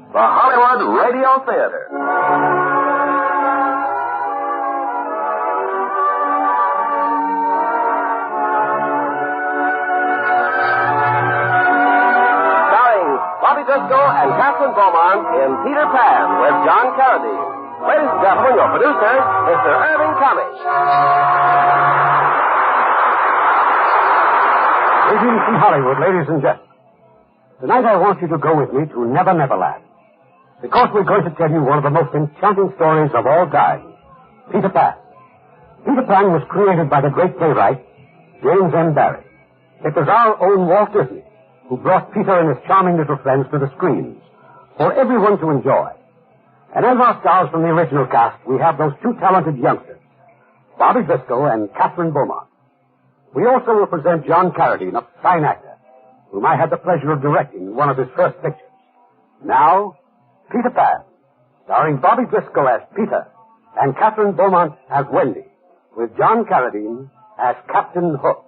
the Hollywood Radio Theater. Bobby Driscoll and Catherine Beaumont in Peter Pan with John Carradine. Ladies and gentlemen, your producer, Mr. Irving Cummings. Greetings from Hollywood, ladies and gentlemen. Tonight I want you to go with me to Never Never Land, because we're going to tell you one of the most enchanting stories of all time, Peter Pan. Peter Pan was created by the great playwright, James M. Barrie. It was our own Walt Disney who brought Peter and his charming little friends to the screens for everyone to enjoy. And as our stars from the original cast, we have those two talented youngsters, Bobby Driscoll and Catherine Beaumont. We also will present John Carradine, a fine actor, whom I had the pleasure of directing in one of his first pictures. Now, Peter Pan, starring Bobby Driscoll as Peter and Catherine Beaumont as Wendy, with John Carradine as Captain Hook.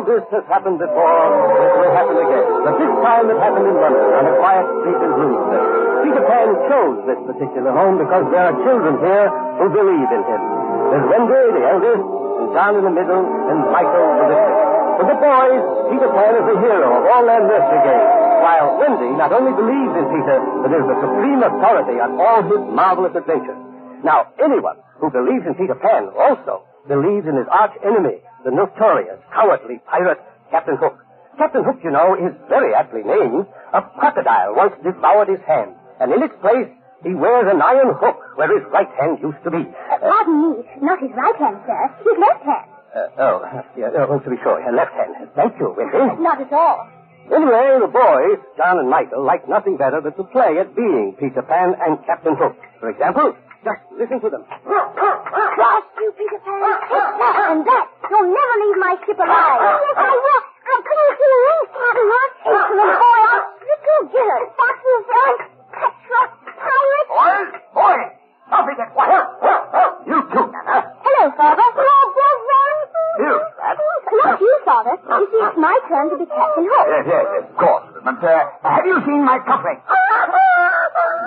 This has happened before, it will happen again. But this time it happened in London, on a quiet street in Bloomsbury. Peter Pan chose this particular home because there are children here who believe in him. There's Wendy, the eldest, and John in the middle, and Michael, the little. For the boys, Peter Pan is the hero of all their nursery games, while Wendy not only believes in Peter, but is the supreme authority on all his marvelous adventures. Now, anyone who believes in Peter Pan also believes in his arch enemy, the notorious, cowardly pirate, Captain Hook. Captain Hook, you know, is very aptly named. A crocodile once devoured his hand, and in its place, he wears an iron hook where his right hand used to be. Pardon me, not his right hand, sir. His left hand. To be sure, your left hand. Thank you, Wendy. Not at all. Anyway, the boys, John and Michael, like nothing better than to play at being Peter Pan and Captain Hook. For example, just listen to them. Trust you, Peter Pan. It's that and that. You'll never leave my ship alive. Yes, I will. I'm coming to you. Excellent boy. Little Gillard. That's you, John. Petra. Pirate. Boys. Stop it at once. You too, Nana. Hello, Father. Hello, Brother. You, that. Not you, Father. You see, it's my turn to be Captain Hook. Yes, of course. But have you seen my cufflinks?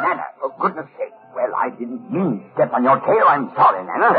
Nana, for goodness sake. Well, I didn't mean to step on your tail. I'm sorry, Nana.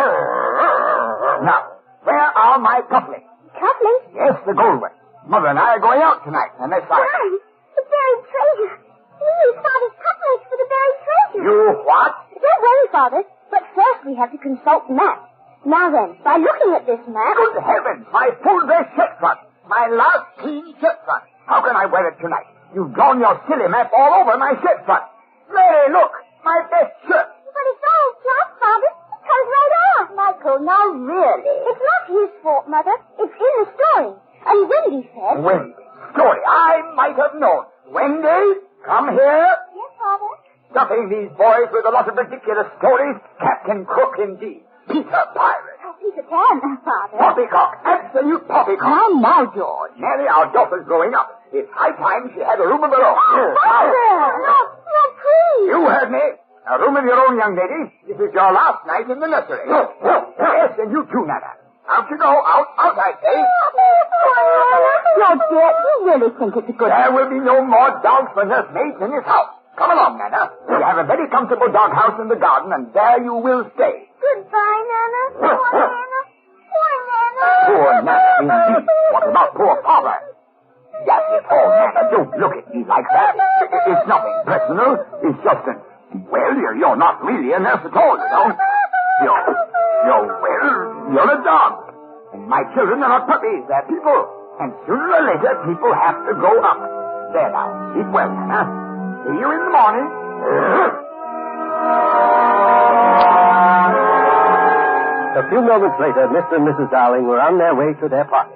Now, where are my cufflinks? Cufflinks? Yes, the gold ones. Mother and I are going out tonight, and that's fine. Why? The buried treasure. We use Father's cufflinks for the buried treasure. You what? Don't worry, Father. But first we have to consult the map. Now then, by looking at this map... Good heavens, my full dress shirt front. My last clean shirt front. How can I wear it tonight? You've drawn your silly map all over my shirt front. Mary, look, my best shirt. But it's all flat, Father. It comes right off. Michael, now really. It's not his fault, Mother. It's in the story. And Wendy said... Wendy? Story? I might have known. Wendy, come here. Yes, Father? Stuffing these boys with a lot of ridiculous stories. Captain Crook, indeed. Peter Pirate. Oh, Peter Pan, Father. Poppycock. Absolute poppycock. Now, George. Mary, our daughter's growing up. It's high time she had a room of her own. Father! No, please. You heard me. A room of your own, young lady. This is your last night in the nursery. Yes, and you too, Nana. Out you go. Out, I say. No, dear, you really think it's a good... There will be no more dogs for nursemaids in this house. Come along, Nana. We have a very comfortable doghouse in the garden, and there you will stay. Goodbye, Nana. Poor Nana. Poor Nana. Poor Nana, indeed. What about poor Papa? That's it all, Nana. Don't look at me like that. It's nothing personal. It's just that, well, you're not really a nurse at all, you know. You're a dog. And my children are not puppies. They're people. And sooner or later, people have to grow up. There now. Sleep well, Nana. See you in the morning. A few moments later, Mr. and Mrs. Darling were on their way to their party.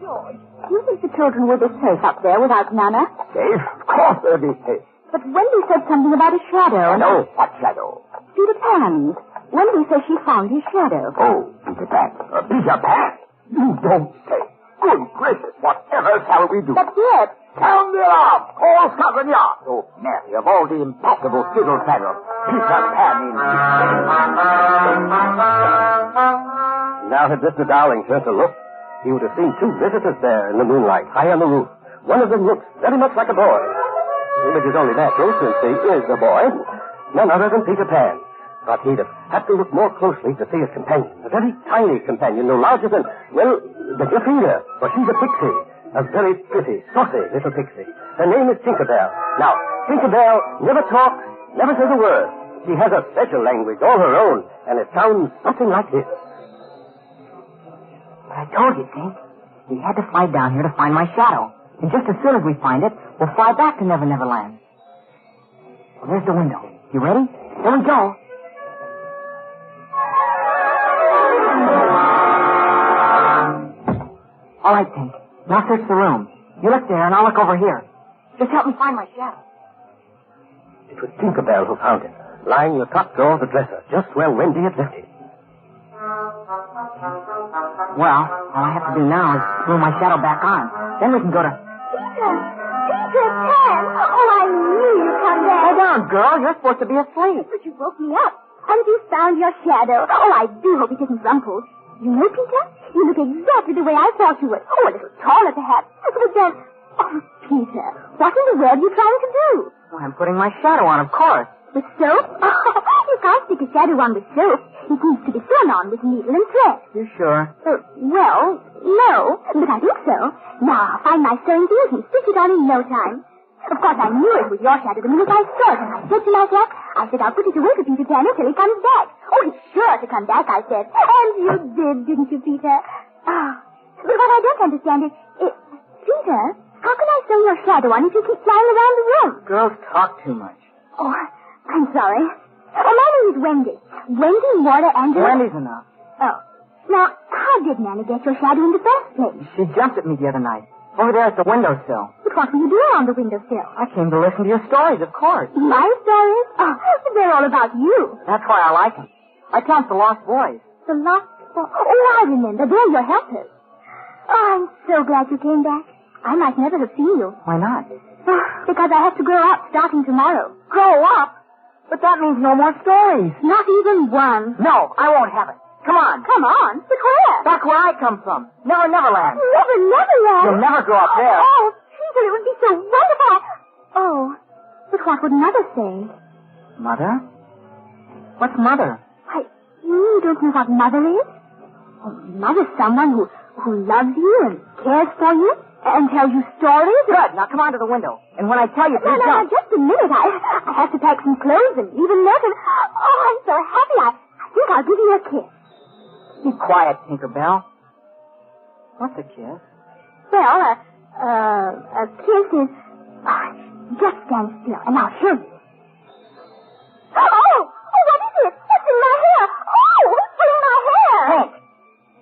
George, do you think the children will be safe up there without Nana? Safe? Of course they'll be safe. But Wendy said something about a shadow. No, what shadow? Peter Pan's. Wendy says she found his shadow. Oh, Peter Pan. Peter Pan? You don't say. gracious, whatever shall we do? That's it. Sound the alarm! Call Scotland Yard! Oh, Mary, of all the impossible fiddle-faddle, Peter Pan in. Now had Mr. Dowling turned to look, he would have seen two visitors there in the moonlight, high on the roof. One of them looks very much like a boy. Which is only natural, since he is a boy. None other than Peter Pan. But he'd have had to look more closely to see his companion. A very tiny companion, no larger than, well, your finger. For she's a pixie. A very pretty, saucy little pixie. Her name is Tinkerbell. Now, Tinkerbell never talks, never says a word. She has a special language, all her own, and it sounds something like this. I told you, Tink. We had to fly down here to find my shadow. And just as soon as we find it, we'll fly back to Never Never Land. Well, there's the window. You ready? Here we go. All right, Tink. Now search the room. You look there, and I'll look over here. Just help me find my shadow. It was Tinkerbell who found it, lying in the top drawer of the dresser, just where Wendy had left it. Well, all I have to do now is glue my shadow back on. Then we can go to... Peter Pan! Oh, I knew you'd come back. Lay down, girl. You're supposed to be asleep. But you woke me up. Haven't you found your shadow? Oh, I do hope it isn't rumpled. You know, Peter, you look exactly the way I thought you would. Oh, a little taller, perhaps. But then... Oh, Peter, what in the world are you trying to do? Well, I'm putting my shadow on, of course. With soap? Oh, you can't stick a shadow on with soap. It needs to be sewn on with needle and thread. You sure? Well, no, but I think so. Now, I'll find my sewing things and stick it on in no time. Of course, I knew it was your shadow the minute I saw it, and I said to myself, I'll put it away for Peter Pan until he comes back. Oh, he's sure to come back, I said. And you did, didn't you, Peter? Oh, but what I don't understand is, Peter, how can I sew your shadow on if you keep flying around the room? Girls talk too much. Oh, I'm sorry. Oh, my name is Wendy. Wendy Warder Angela. Wendy's enough. Oh. Now, how did Nanny get your shadow in the first place? She jumped at me the other night. Over there at the windowsill. But what were you doing on the windowsill? I came to listen to your stories, of course. My stories? Oh, they're all about you. That's why I like them. I count the Lost Boys. The Lost Boys? Oh, I remember. They're your helpers. Oh, I'm so glad you came back. I might never have seen you. Why not? Oh, because I have to grow up starting tomorrow. Grow up? But that means no more stories. Not even one. No, I won't have it. Come on. Come on? But where? Back where I come from. Never Neverland. Never Neverland? You'll never grow up there. Oh, Peter, it would be so wonderful. Oh, but what would Mother say? Mother? What's Mother? You don't know what Mother is? Oh, Mother's someone who loves you and cares for you and tells you stories. Good. Now come on to the window. And when I tell you, please No, jump. just a minute. I have to pack some clothes and leave a note. And, oh, I'm so happy. I think I'll give you a kiss. Be quiet, Tinkerbell. What's a kiss? Well, a kiss is... just stand still, and I'll show you. Oh, what is it? What's in my hair? Oh, what's in my hair?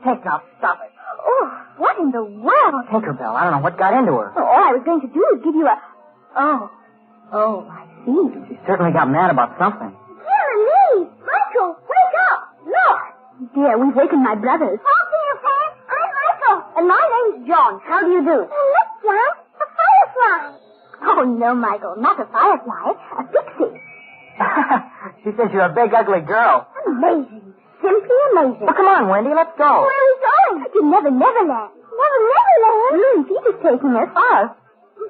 Hank, now stop it. Oh, what in the world? Tinkerbell, I don't know what got into her. Oh, all I was going to do is give you a... Oh, I see. She certainly got mad about something. Dear me! Michael, wake up! Look! Dear, we've wakened my brothers. Hello, Peter Pan. I'm Michael. And my name's John. How do you do? Look, John. A firefly. Oh, no, Michael. Not a firefly. A pixie. She says you're a big, ugly girl. Amazing. Simply amazing. Well, come on, Wendy. Let's go. Where are we going? To Never Neverland. Never Neverland? Peter's taking us. Us?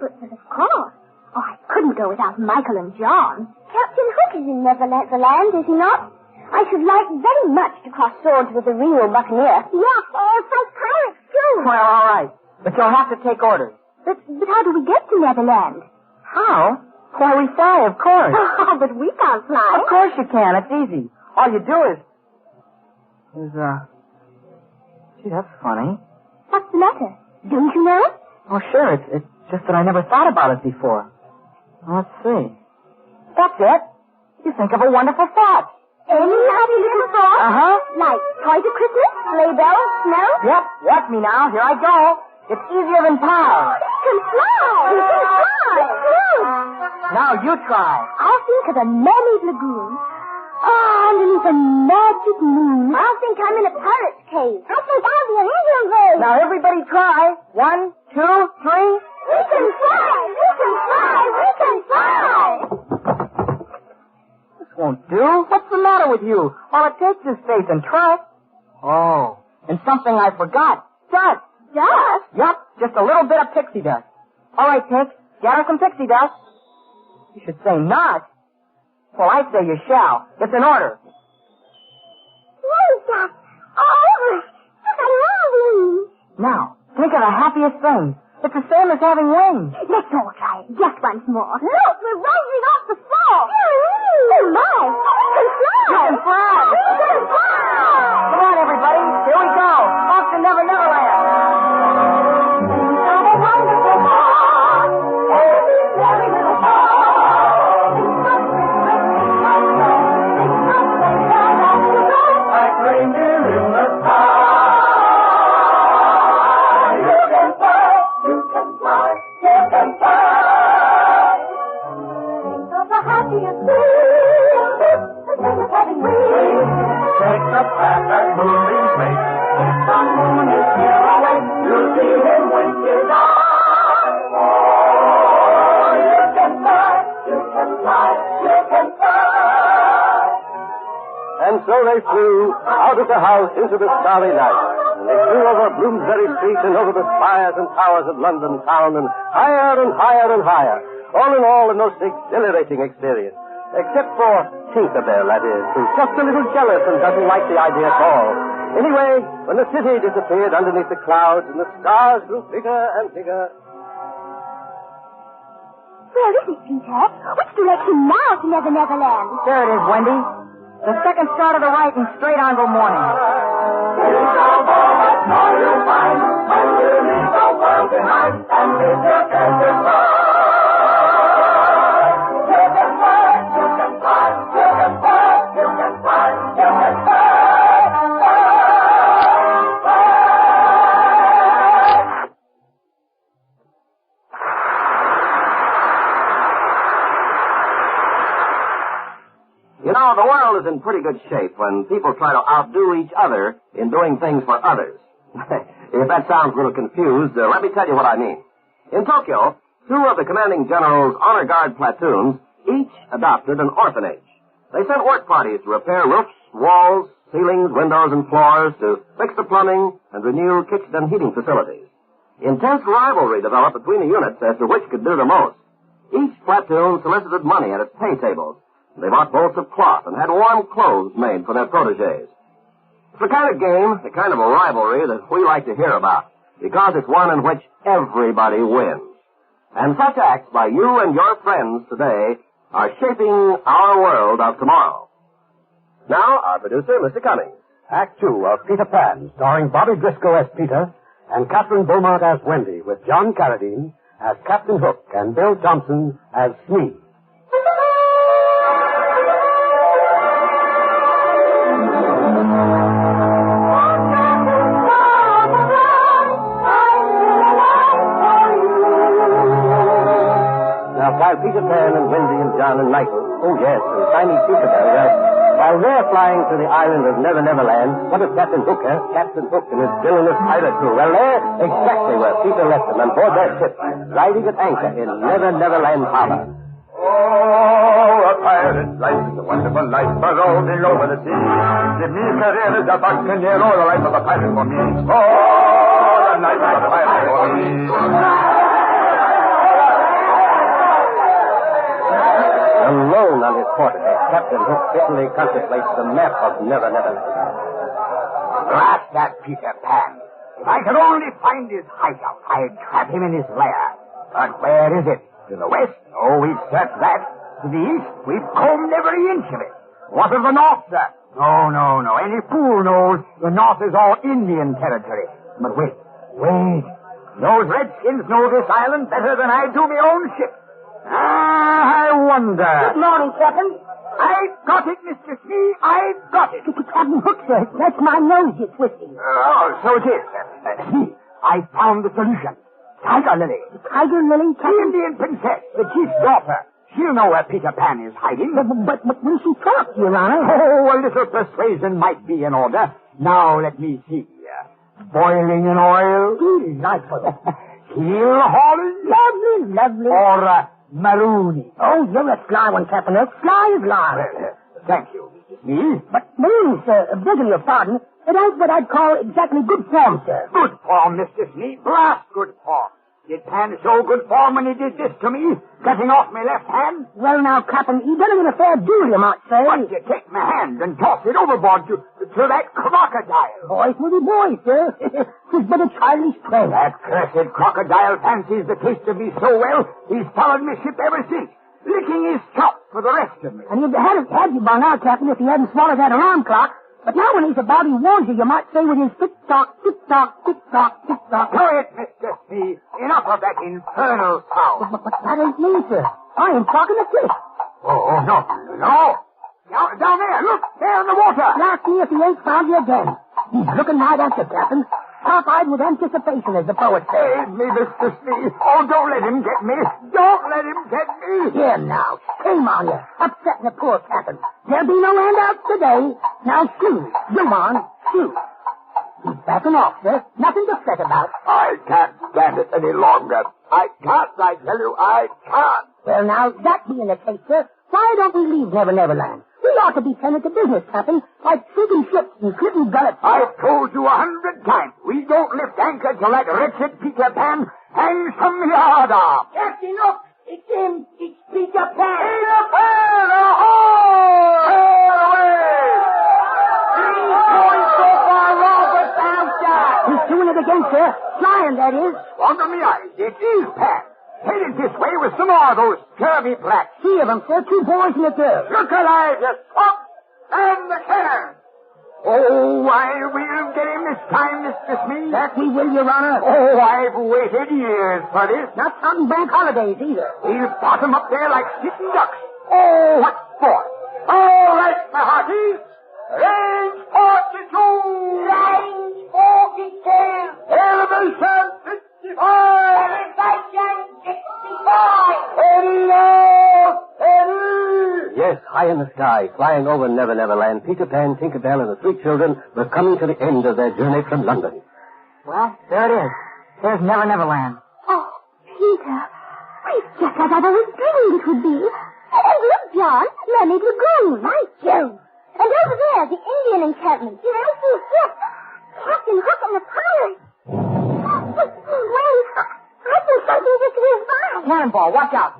But of course. Oh, I couldn't go without Michael and John. Captain Hook is in Neverland, is he not? I should like very much to cross swords with a real buccaneer. Yeah, fight pirates, too. Well, all right. But you'll have to take orders. But how do we get to Neverland? How? Why, we fly, of course. Oh, but we can't fly. Of course you can. It's easy. All you do is... Gee, that's funny. What's the matter? Don't you know it? Oh, sure. It's just that I never thought about it before. Let's see. That's it. You think of a wonderful thought. Any happy little thought? Uh-huh. Like toys at Christmas, sleigh bells, snow? Yep. Watch me now. Here I go. It's easier than pie. You can fly! You can fly! It's true! Now you try. I'll think of a mermaid lagoon. Oh, underneath a magic moon. I think I'm in a pirate's cave. I think I'll be an Indian bird. Now, everybody try. 1, 2, 3. We can fly! We can fly! We can fly! This won't do. What's the matter with you? All it takes is faith and trust. Oh, and something I forgot. Dust. Dust? Yup, just a little bit of pixie dust. All right, Pix, gather some pixie dust. You should say not. Well, I say you shall. It's an order. Rain dust. All over. Look at moonbeams. Now, think of the happiest thing. It's the same as having wings. Let's all try it just once more. Look, we're rising off the fall. Oh, my. We can fly. You can fly. We can fly. Come on, everybody. Here we go. Off to Never Never Land. Have a wonderful fall. Every very little fall. Like reindeer in the sky. You can fly. You can fly. You can fly. Think of the happiest thing. The thing of having wings. Take the path that moonbeams make. If the moon is here away, You'll see him when you die. Oh, you can fly. You can fly. You can fly. And so they flew out of the house into the starry night. And they flew over Bloomsbury Street and over the spires and towers of London town and higher and higher and higher. All in all, a most exhilarating experience. Except for Tinkerbell, that is, who's just a little jealous and doesn't like the idea at all. Anyway, when the city disappeared underneath the clouds and the stars grew bigger and bigger. where is it, Peter? Which direction now to Never Never Land? There it is, Wendy. The second star to the right and straight on till morning. You know, the world is in pretty good shape when people try to outdo each other in doing things for others. If that sounds a little confused, let me tell you what I mean. In Tokyo, 2 of the commanding general's honor guard platoons each adopted an orphanage. They sent work parties to repair roofs, walls, ceilings, windows, and floors, to fix the plumbing and renew kitchen and heating facilities. Intense rivalry developed between the units as to which could do the most. Each platoon solicited money at its pay tables. They bought bolts of cloth and had warm clothes made for their protégés. It's the kind of game, the kind of a rivalry that we like to hear about, because it's one in which everybody wins. And such acts by you and your friends today are shaping our world of tomorrow. Now, our producer, Mr. Cummings. Act 2 of Peter Pan, starring Bobby Driscoll as Peter and Catherine Beaumont as Wendy, with John Carradine as Captain Hook and Bill Thompson as Smee. While Peter Pan and Wendy and John and Michael, oh yes, and tiny Tinkerbell, while they're flying to the island of Never Never Land, what is Captain Hook, Captain Hook and his villainous pirate crew? Well, they're exactly where Peter left them, on board their ship, riding at anchor in Never Never Land Harbor. Oh, a pirate's life is a wonderful life, but rolling over the sea. Give me a career as a buccaneer, or the life of a pirate for me. Oh, the life of a pirate for me. Alone on his quarterdeck, Captain Hook bitterly contemplates the map of Never Never Land. Blast that Peter Pan. If I could only find his hideout, I'd trap him in his lair. But where is it? To the west? Oh, we've searched that. To the east? We've combed every inch of it. What of the north, sir? No. Any fool knows the north is all Indian territory. But wait. Those redskins know this island better than I do my own ship. I wonder. Good morning, Captain. I've got it, Mr. Smee. I've got it. Captain Hook, sir. That's my nose you're twisting. Oh, so it is. Smee, I found the solution. Tiger Lily. Tiger Lily, The Captain? Indian princess, the chief's daughter. She'll know where Peter Pan is hiding. But when she talks, Your Honor... Oh, a little persuasion might be in order. Now, let me see. Boiling in oil. Delightful. Heel hauling. Lovely. Or maroony. Oh, you're a sly one, Captain. Sly as lard. Thank you, Mr. Smee. But maroon, sir, begging your pardon, it ain't what I'd call exactly good form, sir. Good form, Mr. Smee. Blast good form. Did Pan show good form when he did this to me, cutting off my left hand? Well, now, Captain, he done it in a fair duel, you might say. What, you take my hand and toss it overboard to that crocodile? Boys will be boys, sir. Tis but a childish play. That cursed crocodile fancies the taste of me so well, he's followed me ship ever since, licking his chops for the rest of me. And he'd had you by now, Captain, if he hadn't swallowed that alarm clock. But now when he's about, he warns you might say with his tick-tock, tick-tock, tick-tock, tick-tock. Quiet, Mr. Smee. Enough of that infernal sound. But that ain't me, sir. I am talking to Cliff. Oh, no. Down there, look, there in the water. Now see if he ain't found you again. He's looking right at you, Captain. Half-eyed with anticipation, as the poet says. Save me, Mr. Smee. Oh, don't let him get me. Don't let him get me. Here now. Shame on you. Upsetting the poor Captain. There'll be no handouts today. Now shoot. Come on. Shoot. He's backing off, sir. Nothing to fret about. I can't stand it any longer. I can't, I tell you, I can't. Well, now, that being the case, sir, why don't we leave Never Never Land? We ought to be tended to business, Captain, like sinking ships and clipping gullets. I've told you 100 times, we don't lift anchor till that wretched Peter Pan hangs from the yard arm. Captain, look! It's him! It's Peter Pan! Peter Pan! Ahoy! Sail away! He's going so far off with Bouncer! He's doing it again, sir. Flying, that is. Under me eyes, it is Pan. Headed this way with some more of those curvy blacks. 3 of them, sir. 2 boys and a girl. Look alive, you swamp! And the cannon! Oh, I will get him this time, Mr. Smee. That we will, Your Honor. Oh, I've waited years for this. Not counting bank holidays, either. He'll bottom up there like sitting ducks. Oh, what for? All right, my hearties. Range 42! Range 42! Elevation 55! Elevation 65! Steady now! Steady! Yes, high in the sky, flying over Never Never Land, Peter Pan, Tinker Bell, and the 3 children were coming to the end of their journey from London. Well, there it is. There's Never Never Land. Oh, Peter, it's just as I've always dreamed it would be. And look, John, Mermaid Lagoon. My Jove. And over there, the Indian encampment. The Elfin ship. Captain Hook and the pirates. Wait, I think something just whizzed by. Cannonball, watch out.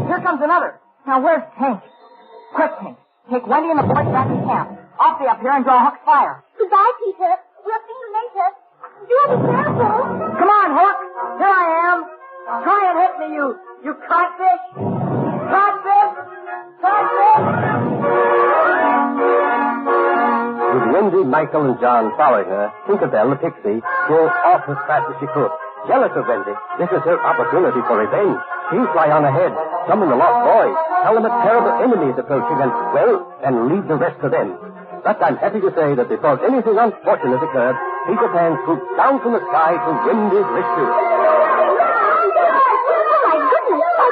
Here comes another. Now, where's Tank? Quick, Tank. Take Wendy and the boys back to camp. I'll stay up here and draw Hook's fire. Goodbye, Peter. We'll see you later. Do be careful. Come on, Hook. Here I am. Try and hit me, you codfish. Codfish! Codfish! With Wendy, Michael, and John following her, Tinker Bell, the pixie, drove off as fast as she could. Jealous of Wendy, this is her opportunity for revenge. She'll fly on ahead, summon the lost boys, tell them a terrible enemy is approaching, and leave the rest to them. But I'm happy to say that before anything unfortunate occurred, Peter Pan swooped down from the sky to Wendy's rescue. Oh, my goodness. Well, I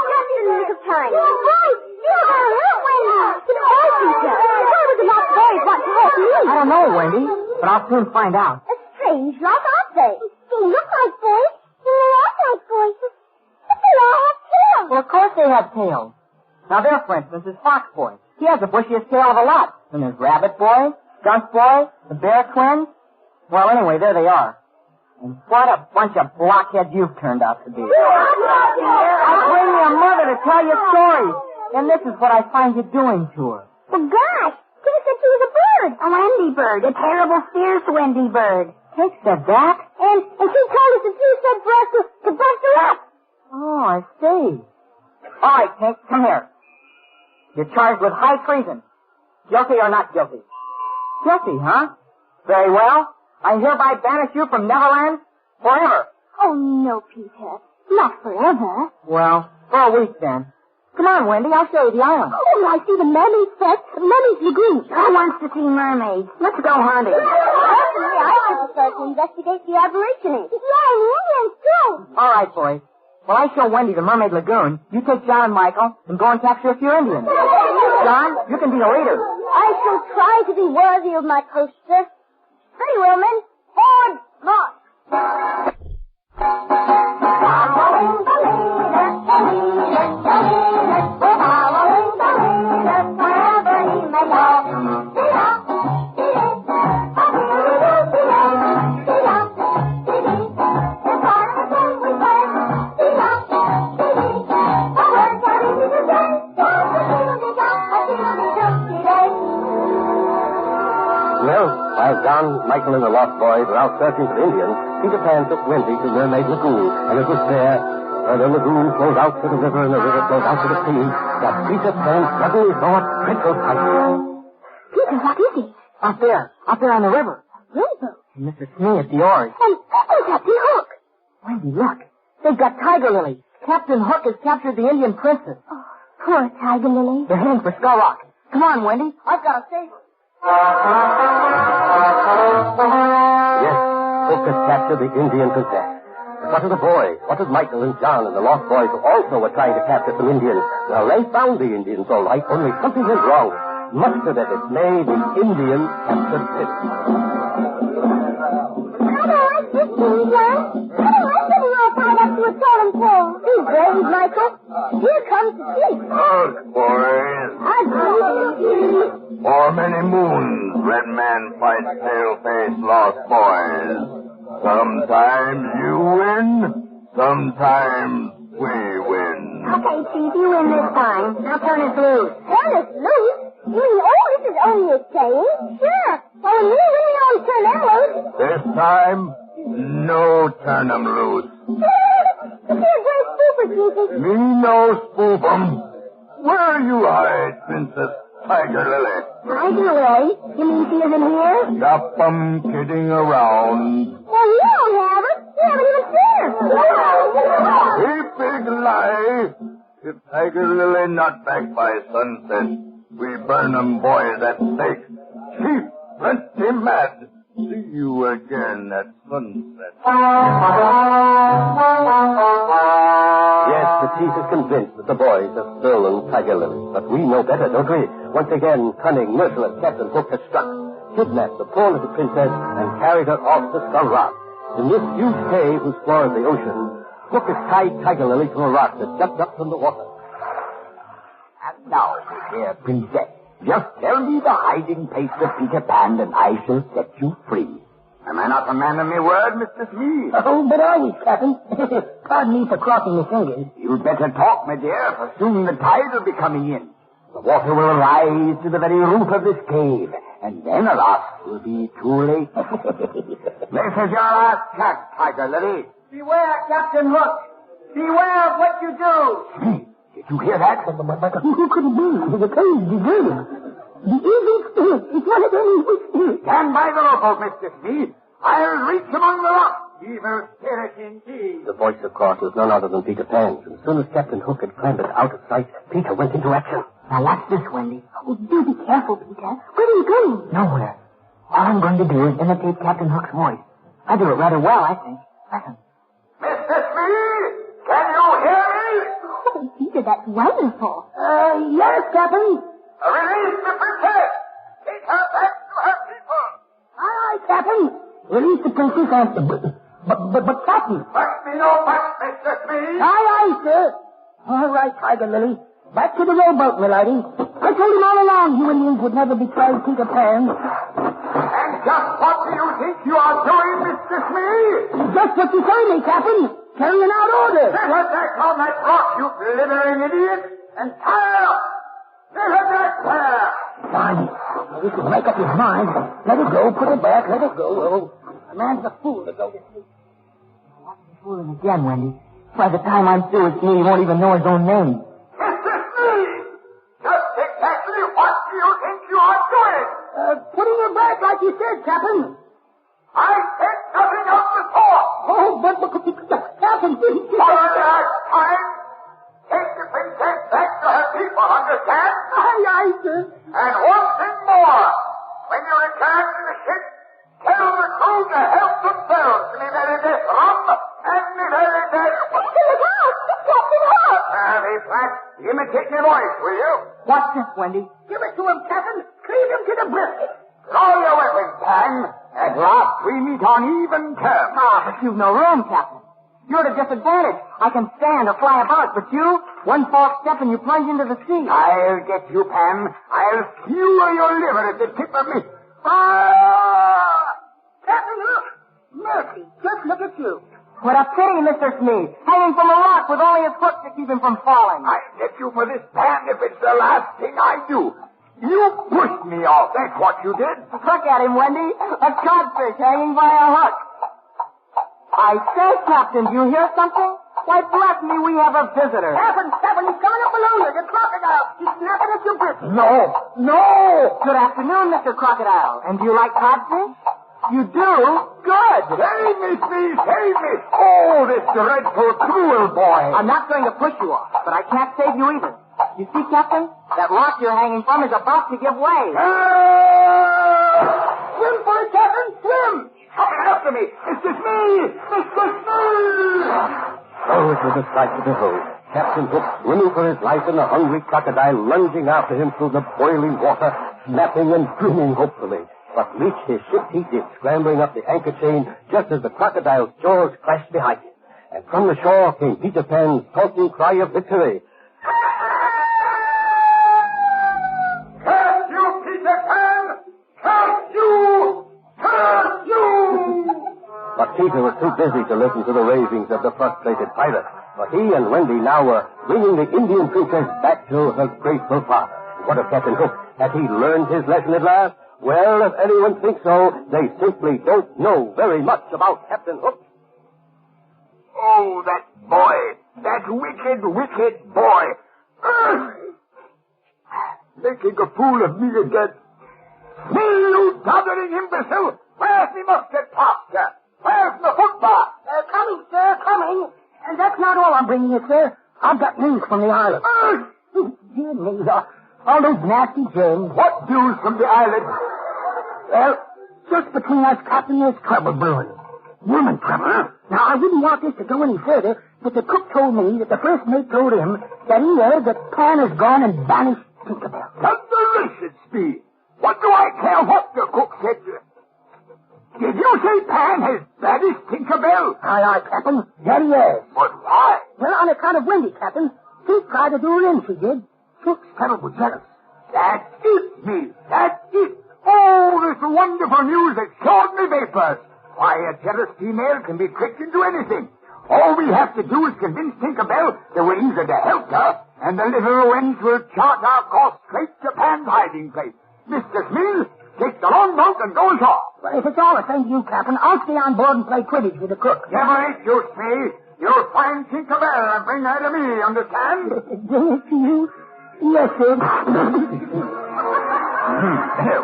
just in the nick of time. You're right. You're right, Wendy. It's all Peter. Why would the lost boys want to help me? I don't know, Wendy, but I'll soon find out. A strange lot, aren't they? They look like boys, and they act like boys. But they all have tails. Well, of course they have tails. Now, there, for instance, is Fox Boy. He has the bushiest tail of a lot. And there's Rabbit Boy, Skunk Boy, the Bear Twins. Well, anyway, there they are. And what a bunch of blockheads you've turned out to be. I bring you a mother to tell you stories. And this is what I find you doing to her. Well, gosh. Could have said she was a bird. A Wendy bird. A terrible, fierce Wendy bird. Kate said that? And she told us that you said for us to bust her up. Oh, I see. All right, Kate, come here. You're charged with high treason. Guilty or not guilty? Guilty, huh? Very well. I hereby banish you from Neverland forever. Oh, no, Peter. Not forever. Well, for a week then. Come on, Wendy, I'll show you the island. Oh, I see the mermaid fest, Mermaid's Lagoon. I want to see mermaids. Let's go hunting. Personally, I prefer to investigate the aborigines. Yeah, and the Indians, too. All right, boys. While I show Wendy the Mermaid Lagoon, you take John and Michael and go and capture a few Indians. John, you can be the leader. I shall try to be worthy of my post, sir. Very well, men. Forward, march. Following the leader, following the leader, wherever he may go. Well, while John, Michael, and the Lost Boys were out searching for Indians, Peter Pan took Wendy to Mermaid Lagoon, and it was there, where the lagoon flows out to the river and the river flows out to the sea, that Peter Pan suddenly saw a dreadful sight. Peter, what is it? Out there on the river. Rowboat. And Mr. Smee at the oars. And Captain Hook. Wendy, look. They've got Tiger Lily. Captain Hook has captured the Indian princess. Oh, poor Tiger Lily. They're heading for Skull Rock. Come on, Wendy. I've got to save her. Yes, Hook has captured the Indian princess. But what of the boys? What of Michael and John and the Lost Boys who also were trying to capture some Indians? Well, they found the Indians all right, only something went wrong. Much to their dismay, the Indians captured Pip. I don't like this thing, John. I don't like getting all tied up to a totem pole. Be brave, Michael. Here comes the chief. Look, boys. For many moons, Red Man fights pale-faced lost boys. Sometimes you win, sometimes we win. Okay, Chief, you win this time. Now turn us loose. Turn us loose? You mean, this is only a saying? Sure. Well, when we win, we always turn them loose. This time, no turn 'em loose. You're a great spoofer, Chiefy. Me no spook 'em. Where you hide, Princess Tiger Lily? Tiger Lily? You mean she isn't here? Stop 'em kidding around. Well, you don't have her. You haven't even seen her. A big lie. If Tiger Lily not back by sunset, we burn 'em boys at stake. Chief, plenty mad. See you again at sunset. Yes, the chief is convinced that the boys have stolen Tiger Lily. But we know better, don't we? Once again, cunning, merciless Captain Hook has struck, kidnapped the poor little princess, and carried her off to Skull Rock. In this huge cave whose floor is the ocean, Hook has tied Tiger Lily to a rock that jumped up from the water. And now, dear princess, just tell me the hiding place of Peter Pan, and I shall set you free. Am I not a man of my word, Mr. Smee? Oh, but are you, Captain? Pardon me for crossing your fingers. You'd better talk, my dear, for soon the tide will be coming in. The water will rise to the very roof of this cave, and then, alas, it will be too late. This is your last chance, Tiger Lily. Beware, Captain Hook. Beware of what you do. Smee, did you hear that? Who could it be? The cave is deserted. The evil spirit is one of them evil spirits. Stand by the rope, Mr. Smee. I'll reach among the rocks. Evil spirit indeed. The voice, of course, was none other than Peter Pan's. And as soon as Captain Hook had clambered out of sight, Peter went into action. Now, watch this, Wendy. Oh, do be careful, Peter. Where are you going? Nowhere. All I'm going to do is imitate Captain Hook's voice. I do it rather well, I think. Listen. Mr. Smee, can you hear me? Oh, Peter, that's wonderful. Yes, Captain. Release the princess. Take her back to her people. Aye, Captain. Release the princess and... But Captain. Must be no fuss, Mr. Smee. Aye, sir. All right, Tiger Lily. Back to the rowboat, my lady. I told him all along you Indians would never betray Peter Pan. And just what do you think you are doing, Mr. Smee? Just what you say me, Captain. Carrying out orders. Set her back on that rock, you blithering idiot, and tie her up. Set her back there. Fine. Now, you can make up his mind. Let it go. Put it back. Let it go. Oh, a man's a fool to go to sleep. Watch me fooling again, Wendy. By the time I'm through with me, he won't even know his own name. Mr. Smee! Just exactly what do you think you are doing? Putting her back like you said, Captain. I said nothing of the sort. Oh, but Captain didn't For the last time, take the princess back to her people, understand? Aye, sir. And one thing more. When you return to the ship, tell the crew to help themselves to me very best rum and me very best... Look out! Imitate my voice, will you? What's this, Wendy? Give it to him, Captain. Cleave him to the brisket. Draw your weapons, Pan. At last we meet on even terms. Ah, but you've no room, Captain. You're at a disadvantage. I can stand or fly about, but you, one false step and you plunge into the sea. I'll get you, Pan. I'll skewer your liver at the tip of me. Ah! Captain, look! Mercy, just look at you. What a pity, Mr. Smee. Hanging from a rock with only his hook to keep him from falling. I'll get you for this, Pan, if it's the last thing I do. You pushed me off. That's what you did. Look at him, Wendy. A codfish hanging by a hook. I say, Captain, do you hear something? Why, bless me, we have a visitor. Captain, he's coming up below you. The crocodile. He's snapping at your brisket. No. Good afternoon, Mr. Crocodile. And do you like codfish? You do? Good. Save me, Smee, save me. Oh, this dreadful cruel boy. I'm not going to push you off, but I can't save you either. You see, Captain? That rock you're hanging from is about to give way. Swim for it, Captain, swim. Coming after me. Mr. Smee! Mr. Smee! Oh, it was a sight to behold. Captain Hook swimming for his life and the hungry crocodile lunging after him through the boiling water, snapping and grinning hopefully. But reach his ship he did, scrambling up the anchor chain just as the crocodile's jaws clashed behind him. And from the shore came Peter Pan's taunting cry of victory. Curse you, Peter Pan! Curse you! Curse you! But Peter was too busy to listen to the ravings of the frustrated pirate, for he and Wendy now were bringing the Indian princess back to her grateful father. What of Captain Hook? Had he learned his lesson at last? Well, if anyone thinks so, they simply don't know very much about Captain Hook. Oh, that boy! That wicked, wicked boy! Making a fool of me again. Me, you doddering imbecile! Where's me musket, Pastor? Where's my football? Coming, sir, coming. And that's not all I'm bringing you, sir. I've got news from the island. Dear me, all those nasty germs. What news from the island? Well, just between us, Captain, there's trouble brewing. Woman trouble. Now, I wouldn't want this to go any further, but the cook told me that the first mate told him that he heard that Pan has gone and banished Tinkerbell. Thunderation, Speed! What do I care what the cook said? Did you say Pan has banished Tinkerbell? Aye, Captain. That he has. But why? Well, on account of Wendy, Captain. She tried to do her in, she did. Cook's terrible jealous. That's it, me. That's it. Oh, this wonderful news that cured me vapors. Why, a jealous female can be tricked into anything. All we have to do is convince Tinkerbell that we're eager to help her, and the little wench will chart our course straight to Pan's hiding place. Mr. Smee, take the longboat and go ashore. Well, if it's all the same to you, Captain, I'll stay on board and play Quidditch with the cook. Never ain't you, Smee. You'll find Tinkerbell and bring her to me, understand? Bring it to you? Yes, sir.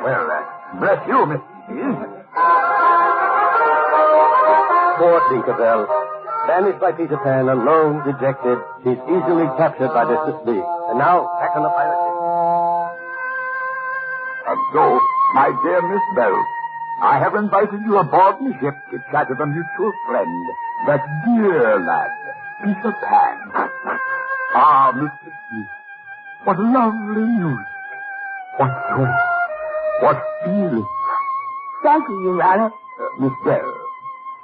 Well, bless you, Mr. Smee. Poor Tinkerbell. Banished by Peter Pan, alone, dejected, she's easily captured by Mr. Smee. And now, back on the pirate ship. And so, my dear Miss Bell, I have invited you aboard my ship to chat with a mutual friend, that dear lad, Peter Pan. Ah, Mr. Smee, what lovely news. What joy. What feeling. Thank you, Your Honor. Miss Bell,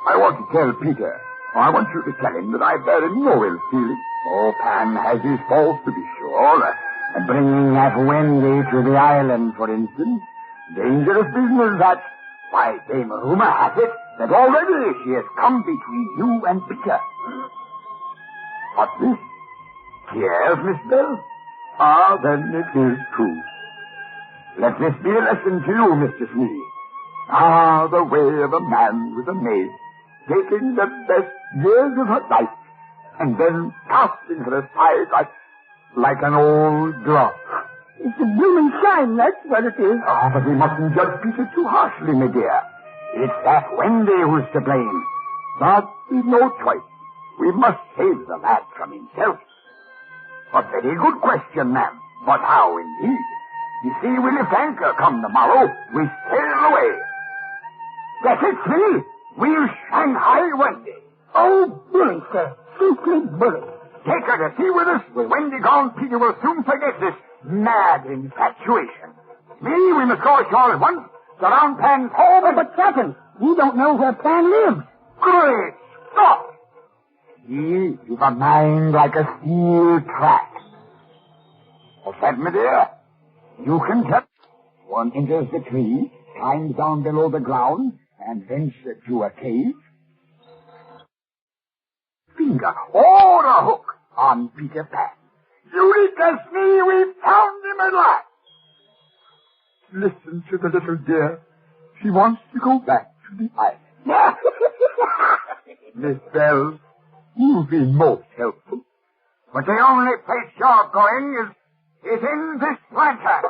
I want to tell Peter, I want you to tell him that I bear no ill feeling. Oh, Pan has his faults, to be sure. Bringing that Wendy to the island, for instance. Dangerous business, that. Why, Dame Rumor has it that already she has come between you and Peter. What's this? Yes, Miss Bell? Ah, then it is true. Let this be a lesson to you, Mr. Smee. Ah, the way of a man with a maid, taking the best years of her life, and then casting her aside like an old glove. It's a blooming shine, that's what it is. Ah, but we mustn't judge Peter too harshly, my dear. It's that Wendy who's to blame. But we've no choice. We must save the lad from himself. A very good question, ma'am. But how, indeed? You see, we lift anchor come tomorrow. We sail away. That's it, see? We'll Shanghai Wendy. Oh, bully, sir. Simply bully. Take her to sea with us. With Wendy gone, Peter will soon forget this mad infatuation. We must go ashore at once. Surround Pan's home. Oh, but, Captain, we don't know where Pan lives. Great Scott! You've a mind like a steel trap. What's that, my dear? You can tell. One enters the tree, climbs down below the ground, and ventures to a cave. Finger or a hook on Peter Pan. Eureka's me, we found him at last. Listen to the little dear. She wants to go back to the island. Miss Bell, you've been most helpful. But the only place you're going is in this lantern.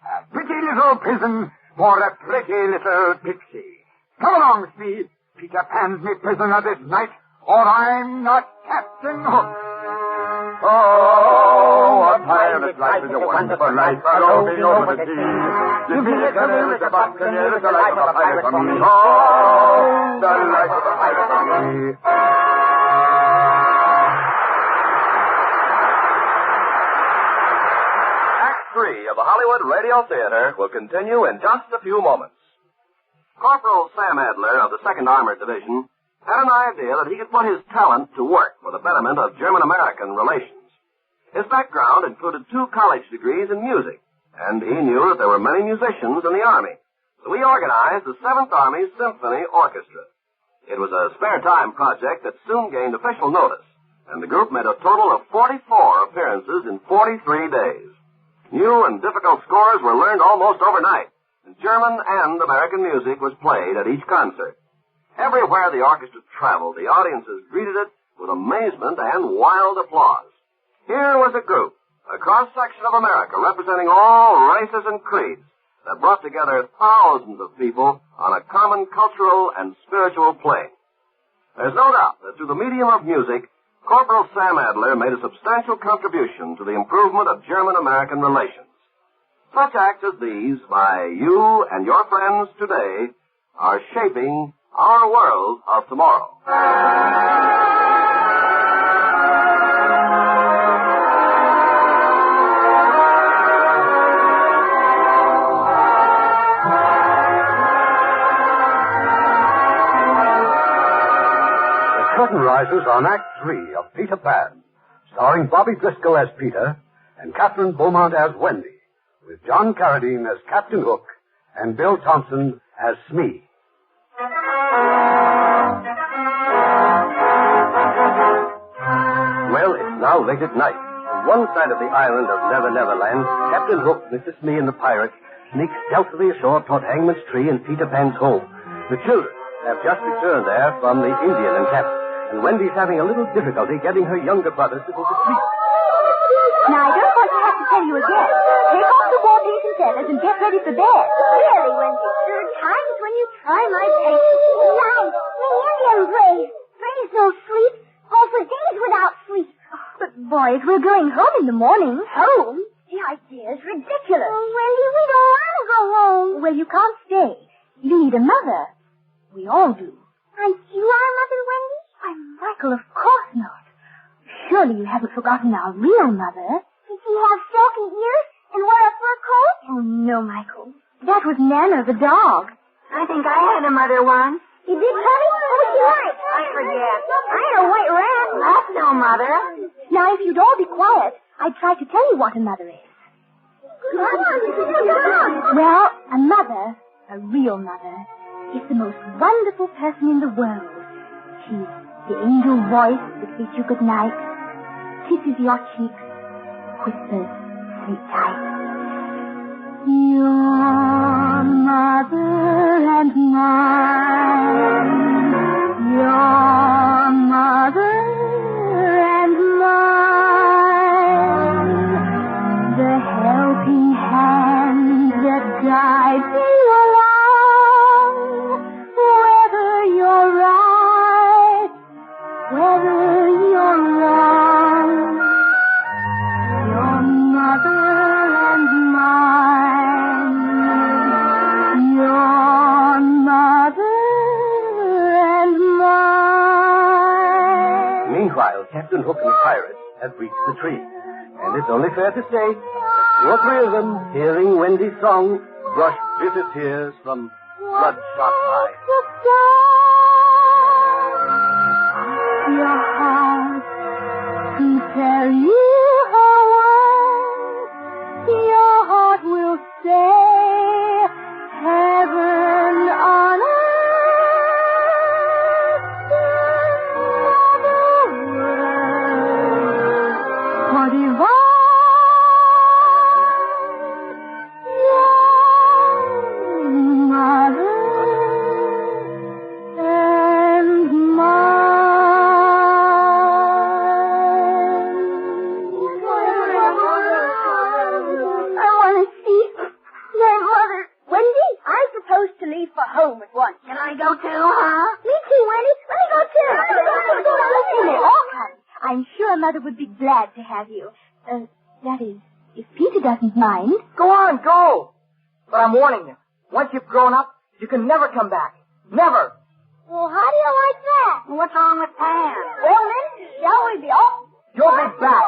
A pretty little prison for a pretty little pixie. Come along, Speed. Peter Pan's me prisoner this night, or I'm not Captain Hook. Oh, a pirate's life is a wonderful life, roving over the sea. To be a career as a buccaneer is the life of a pirate for me. Oh, the life of a pirate for me. Act 3 of the Hollywood Radio Theater will continue in just a few moments. Corporal Sam Adler of the 2nd Armored Division had an idea that he could put his talent to work for the betterment of German-American relations. His background included 2 college degrees in music, and he knew that there were many musicians in the Army. So he organized the 7th Army Symphony Orchestra. It was a spare-time project that soon gained official notice, and the group made a total of 44 appearances in 43 days. New and difficult scores were learned almost overnight, and German and American music was played at each concert. Everywhere the orchestra traveled, the audiences greeted it with amazement and wild applause. Here was a group, a cross-section of America representing all races and creeds, that brought together thousands of people on a common cultural and spiritual plane. There's no doubt that through the medium of music, Corporal Sam Adler made a substantial contribution to the improvement of German-American relations. Such acts as these by you and your friends today are shaping our world of tomorrow. The curtain rises on Act 3 of Peter Pan, starring Bobby Driscoll as Peter and Catherine Beaumont as Wendy, with John Carradine as Captain Hook and Bill Thompson as Smee. Well, it's now late at night. On one side of the island of Never Never Land, Captain Hook, Mrs. Smee, and the pirates sneak stealthily ashore toward Hangman's Tree and Peter Pan's home. The children have just returned there from the Indian encampment, and Wendy's having a little difficulty getting her younger brothers to go to sleep. Now, I don't want to have to tell you again. Take off the war paint and feathers and get ready for bed. Really, Wendy? There are times when you try my patience. Nice. The Indian brave. Braves no sleep. Oh, for days without sleep. But, boys, we're going home in the morning. Home? The idea is ridiculous. Oh, Wendy, we don't want to go home. Well, you can't stay. You need a mother. We all do. Aren't you our mother, Wendy? Why, Michael, of course not. Surely you haven't forgotten our real mother. Did she have silky ears and wear a fur coat? Oh, no, Michael. That was Nana, the dog. I think I had a mother once. You did, Tubby? What was she like? I forget. I had a white rat. That's no mother. Now, if you'd all be quiet, I'd try to tell you what a mother is. Well, a mother, a real mother, is the most wonderful person in the world. She's the angel voice that bids you good night, kisses your cheeks, whispers, sleep tight. Your mother and mine, your mother and mine, the helping hand that guides you along, whether you're right, whether you're wrong, your mother and mine, your mother Meanwhile, Captain Hook and the pirates have reached the tree. And it's only fair to say that 2 or 3 of them, hearing Wendy's song, brushed bitter tears from bloodshot eyes. Your heart to tell you her words. Your heart will say heaven on earth. What divine mother and mine. I want to see my mother. Wendy, I'm supposed to leave for home at once. Can I go too, huh? Me too, Wendy. Let me go too. You may all come. I'm sure Mother would be glad to have you. That is, if Peter doesn't mind. Go on, go. But I'm warning you. Once you've grown up, you can never come back. Never. Well, how do you like that? What's wrong with Pan? Well, then, shall we be off? You'll be back.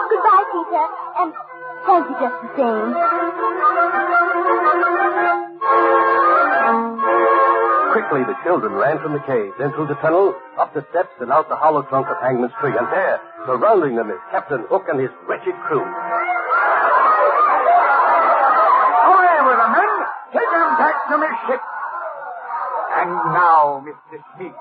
Goodbye, Peter, and thank you just the same. Quickly, the children ran from the cave, then through the tunnel, up the steps, and out the hollow trunk of Hangman's tree. And there, surrounding them, is Captain Hook and his wretched crew. Away with them, men! Take them back to my ship. And now, Mr. Smith,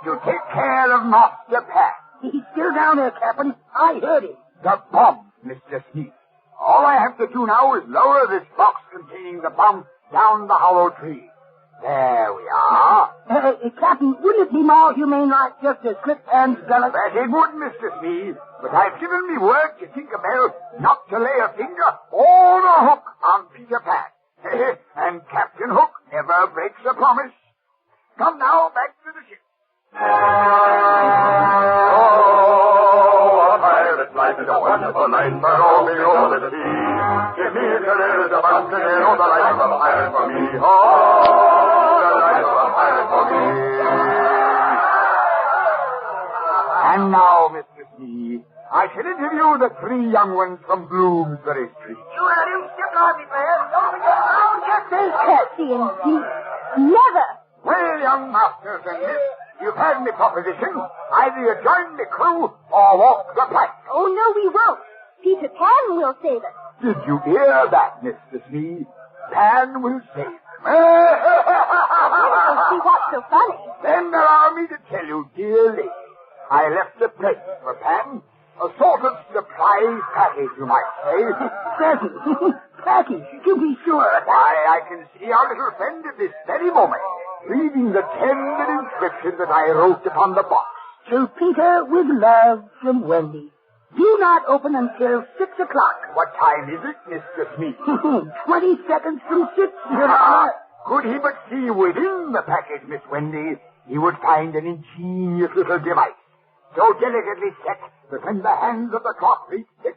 you take care of Master Pat. He's still down there, Captain. I heard him. The bomb, Mr. Smith. All I have to do now is lower this box containing the bomb down the hollow tree. There we are. Captain, wouldn't it be more humane like just to slip Pan's gullet? That it would, Mr. Smith. But I've given me word to Tinkerbell not to lay a finger or a hook on Peter Pan. And Captain Hook never breaks a promise. Come now, back to the ship. Oh, a pirate's life is a wonderful life, but all below the sea. Give me a career as a buccaneer, the life of a pirate for me. Oh, the life of a pirate for me. And now, Mr. Smith, I shall interview the 3 young ones from Bloomsbury Street. You had him skip on me, man. Don't get this. Curtsy indeed. Never. Well, young masters and miss, you've heard me proposition. Either you join the crew or walk the plank. Oh, no, we won't. Peter Pan will save us. Did you hear that, Mr. Smith? Pan will save them. See what's so funny. Then allow me to tell you, dear lady, I left a present for Pan. A sort of surprise package, you might say. Present. Package, to be sure. Why, I can see our little friend at this very moment, reading the tender inscription that I wrote upon the box. To Peter, with love, from Wendy. Do not open until 6 o'clock. What time is it, Mr. Smith? 20 seconds from 6, Your Ah, Honor. could he but see within the package, Miss Wendy, he would find an ingenious little device, so delicately set that when the hands of the clock reach 6,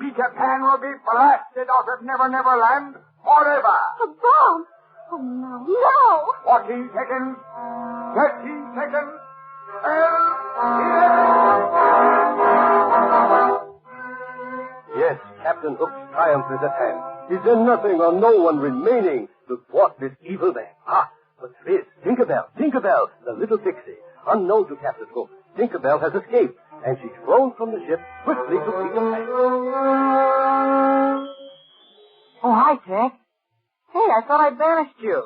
Peter Pan will be blasted out of Never Never Land forever. A bomb. Oh, no. No. 14 seconds, 13 seconds, 12, 11. Yes, Captain Hook's triumph is at hand. Is there nothing or no one remaining to thwart this evil man? Ah, but there is Tinkerbell, the little pixie. Unknown to Captain Hook, Tinkerbell has escaped, and she's flown from the ship swiftly to Peter Pan. Oh, hi, Tink. Hey, I thought I'd banished you.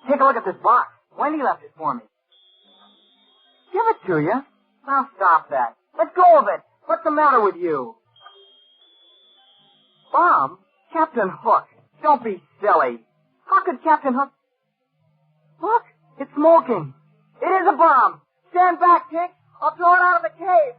Take a look at this box. Wendy left it for me. Give it to you. Now stop that. Let go of it. What's the matter with you? Bomb? Captain Hook. Don't be silly. How could Captain Hook... Look, it's smoking. It is a bomb. Stand back, Tink. I'll throw it out of the cave.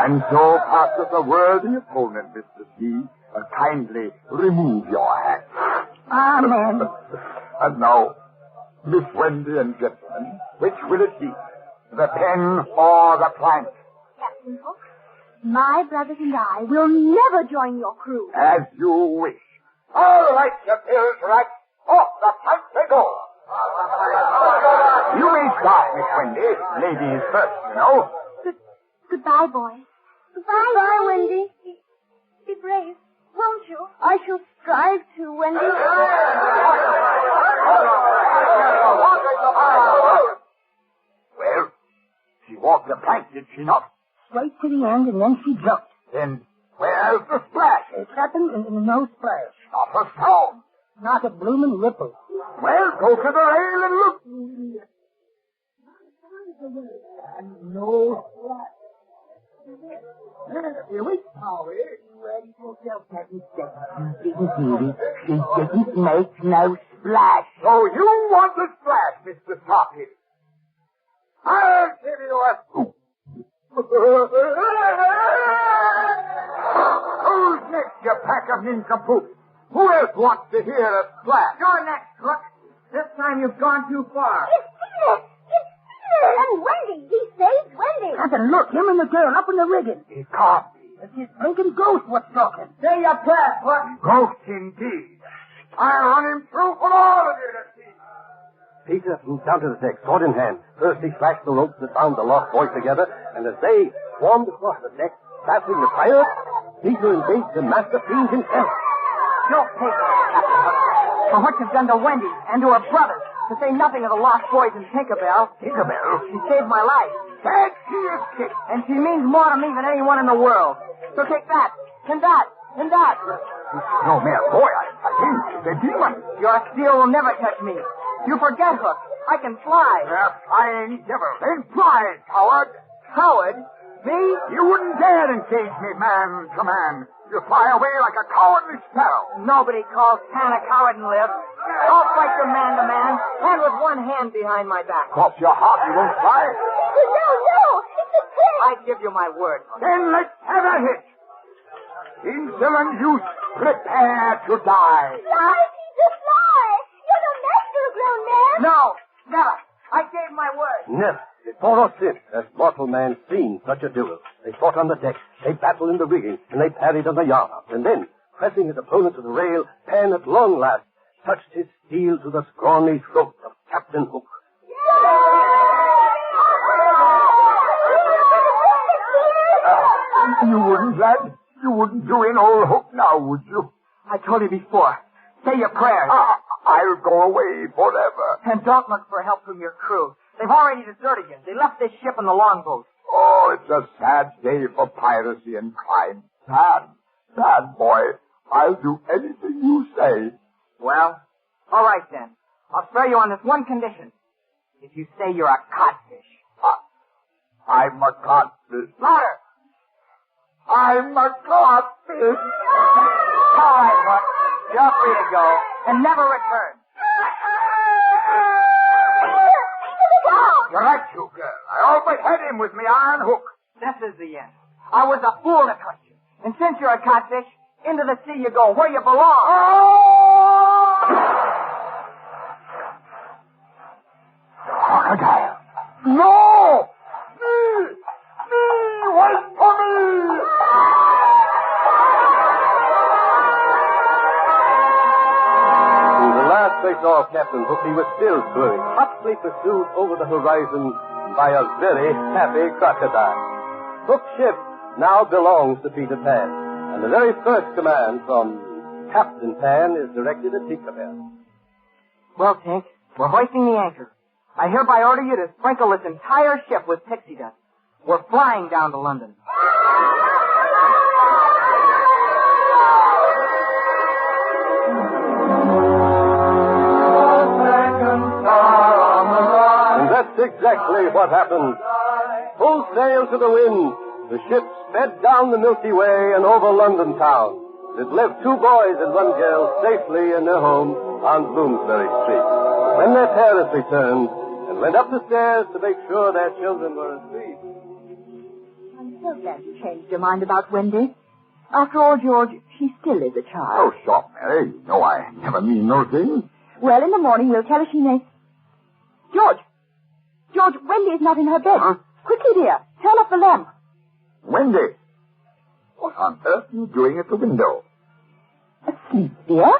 And so passeth a worthy opponent, Mr. C. Kindly remove your hat. Amen. And now, Miss Wendy and gentlemen, which will it be? The pen or the plank? Captain Hook, My brothers and I will never join your crew. As you wish. All right, you pills rat. Off the pipe they go. You may start, Miss Wendy. Ladies first, you know. Goodbye, boy. Goodbye, Wendy. Be brave, won't you? I shall strive to, Wendy. Well, she walked the plank, did she not? Straight to the end, and then she jumped. Then where's the splash? It happened and no splash. Not a sound. Not a blooming ripple. Well, go to the rail and look. And no splash. Here we go. Ready for yourself, Captain Step. She didn't make no splash. So you want the splash, Mr. Toppy. I'll give you a scoop. Who's next, you pack of nincompoops? Who else wants to hear a splash? You're next, Hook. This time you've gone too far. It's Peter! It's Peter! And Wendy! He saved Wendy! Captain, look, him and the girl up in the rigging. It can't be. It's his blinking ghost what's talking. Say your prayers, Hook. Ghost indeed. I'll run him through for all of you to see. Peter flew down to the deck, sword in hand. First he slashed the ropes that bound the lost boys together, and as they swarmed across the deck, battling the pirates, Peter engaged the master fiend himself. Don't take it, Captain Hook. For what you've done to Wendy and to her brothers, to say nothing of the lost boys in Tinkerbell. Tinkerbell? She saved my life. That she is kicked. And she means more to me than anyone in the world. So take that, and that, and that. No, mere boy, I think she's a demon. Your steel will never touch me. You forget, Hook. I can fly. Flying devil. Then fly, coward. Coward? Me? You wouldn't dare engage me man to man. You fly away like a cowardly sparrow. Nobody calls Pan a coward and lives. I'll fight you man to man, and with one hand behind my back. Cross your heart, you won't fly. No! It's a trick! I give you my word. Then let's have a hit. Insolent youth, prepare to die. Fly, Peter, fly! You're the master, grown man! No, never. I gave my word. Never, before or since, has mortal man seen such a duel. They fought on the deck, they battled in the rigging, and they parried on the yardarms. And then, pressing his opponent to the rail, Pan at long last touched his steel to the scrawny throat of Captain Hook. You wouldn't, lad? You wouldn't do in old Hook now, would you? I told you before. Say your prayers. I'll go away forever. And don't look for help from your crew. They've already deserted you. They left this ship in the longboat. Oh, it's a sad day for piracy and crime. Sad, boy. I'll do anything you say. Well, all right then. I'll spare you on this one condition. If you say you're a codfish. I'm a codfish. Louder! I'm a codfish. All right, Hook. You're free to go. And never return. You're right, you girl. I always had him with me iron hook. This is the end. I was a fool to trust you. And since you're a codfish, into the sea you go, where you belong. Crocodile. No! Me! Wait for me! They saw Captain Hook, he was still swimming, hotly pursued over the horizon by a very happy crocodile. Hook's ship now belongs to Peter Pan, and the very first command from Captain Pan is directed at Tinkerbell. Well, Tink, we're hoisting the anchor. I hereby order you to sprinkle this entire ship with pixie dust. We're flying down to London. That's exactly what happened. Full sail to the wind, the ship sped down the Milky Way and over London town. It left 2 boys and 1 girl safely in their home on Bloomsbury Street. When their parents returned and went up the stairs to make sure their children were asleep. I'm so glad you changed your mind about Wendy. After all, George, she still is a child. Oh, stop, Mary. You know I never mean no thing. Well, in the morning we'll tell her she may... George, Wendy is not in her bed. Huh? Quickly, dear. Turn off the lamp. Wendy. What on earth are you doing at the window? Asleep, dear?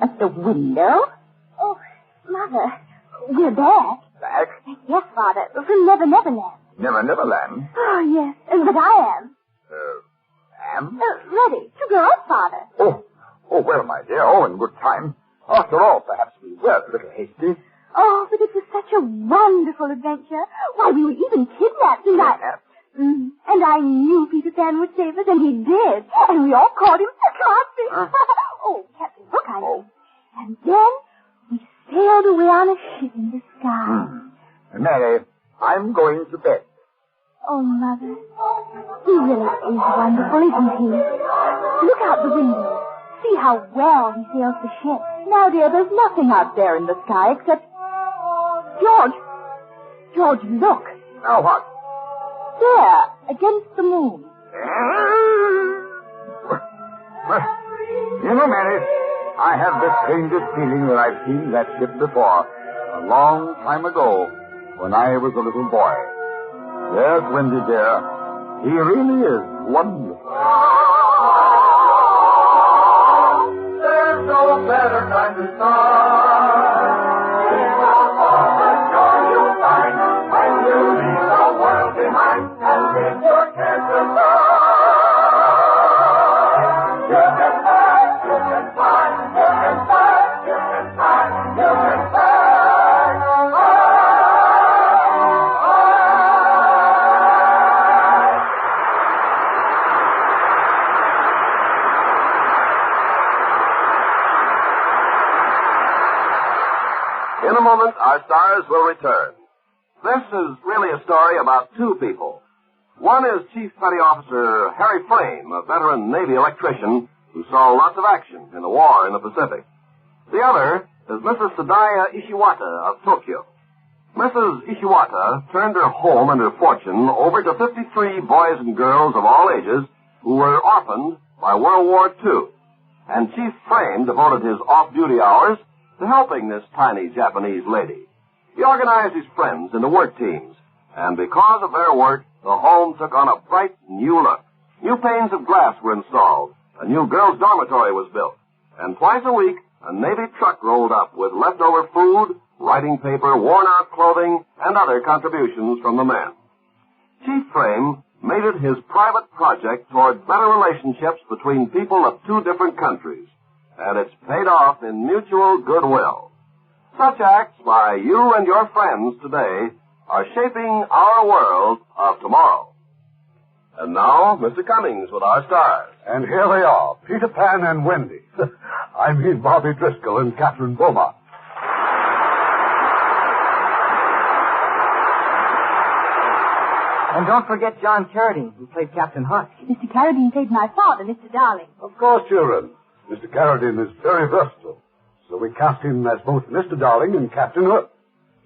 At the window? Oh, Mother, we're back. Back? Yes, Father, from Never Never Land. Never Land. Oh, yes, but I am. Am? Ready to go up, Father. Oh, well, my dear, in good time. After all, perhaps we were a little hasty. Oh, but it was such a wonderful adventure. Why, we were even kidnapped, and and I knew Peter Pan would save us, and he did. And we all called him Clancy. Oh, Captain Hook, I mean. And then we sailed away on a ship in the sky. Mary, I'm going to bed. Oh, Mother, he really is wonderful, isn't he? Look out the window. See how well he sails the ship. Now, dear, there's nothing out there in the sky except... George, look. Now what? There, against the moon. Well, you know, Mary, I have the strangest feeling that I've seen that ship before. A long time ago, when I was a little boy. Yes, Wendy, dear, he really is wonderful. There's no better time to start. Think of all the joy you'll find when you leave the world behind and leave your cares aside. You can fly, you can fly, you can fly, you can fly, you can fly. In a moment, our stars will return. This is really a story about two people. One is Chief Petty Officer Harry Frame, a veteran Navy electrician who saw lots of action in the war in the Pacific. The other is Mrs. Sadaya Ishiwata of Tokyo. Mrs. Ishiwata turned her home and her fortune over to 53 boys and girls of all ages who were orphaned by World War II. And Chief Frame devoted his off-duty hours to helping this tiny Japanese lady. He organized his friends into work teams, and because of their work, the home took on a bright new look. New panes of glass were installed, a new girls' dormitory was built, and twice a week, a Navy truck rolled up with leftover food, writing paper, worn-out clothing, and other contributions from the men. Chief Frame made it his private project toward better relationships between people of two different countries, and it's paid off in mutual goodwill. Such acts by you and your friends today are shaping our world of tomorrow. And now, Mr. Cummings with our stars. And here they are, Peter Pan and Wendy. I mean Bobby Driscoll and Catherine Beaumont. And don't forget John Carradine, who played Captain Hook. Mr. Carradine played my father, Mr. Darling. Of course, children. Mr. Carradine is very versatile, so we cast him as both Mr. Darling and Captain Hook.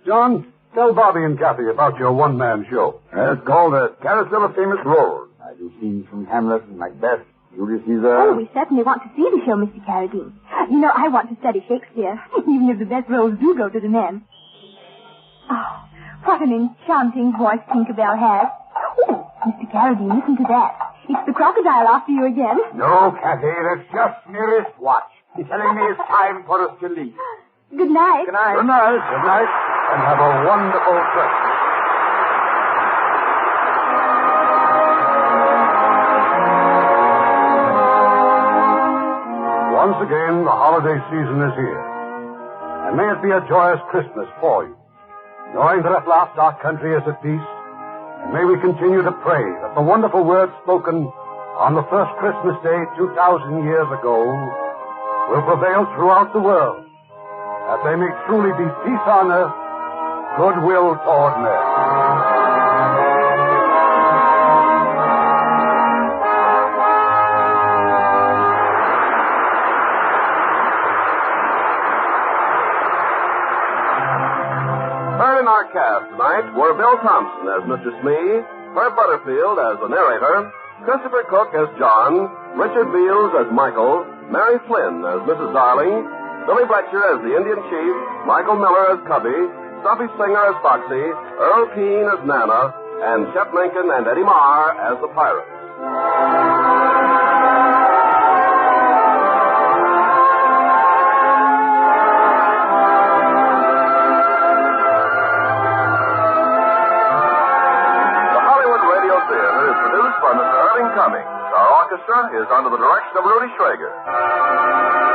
John, tell Bobby and Kathy about your one-man show. It's called the Carousel of Famous Roles. I do scenes from Hamlet and Macbeth, Julius Caesar. Oh, we certainly want to see the show, Mr. Carradine. You know, I want to study Shakespeare, even if the best roles do go to the men. Oh, what an enchanting voice Tinkerbell has. Oh, Mr. Carradine, listen to that. It's the crocodile after you again. No, Kathy, that's just my wristwatch. He's telling me it's time for us to leave. Good night. Good night. Good night. Good night. And have a wonderful Christmas. Once again, the holiday season is here. And may it be a joyous Christmas for you. Knowing that at last our country is at peace, and may we continue to pray that the wonderful words spoken on the first Christmas Day 2,000 years ago will prevail throughout the world, that they may truly be peace on earth, goodwill toward men. Heard in our cast tonight were Bill Thompson as Mr. Smee, Herb Butterfield as the narrator, Christopher Cook as John, Richard Beals as Michael, Mary Flynn as Mrs. Darling, Billy Fletcher as the Indian Chief, Michael Miller as Cubby, Stuffy Singer as Foxy, Earl Keane as Nana, and Shep Menken and Eddie Marr as the Pirates. produced by Mr. Irving Cummings. Our orchestra is under the direction of Rudy Schrager.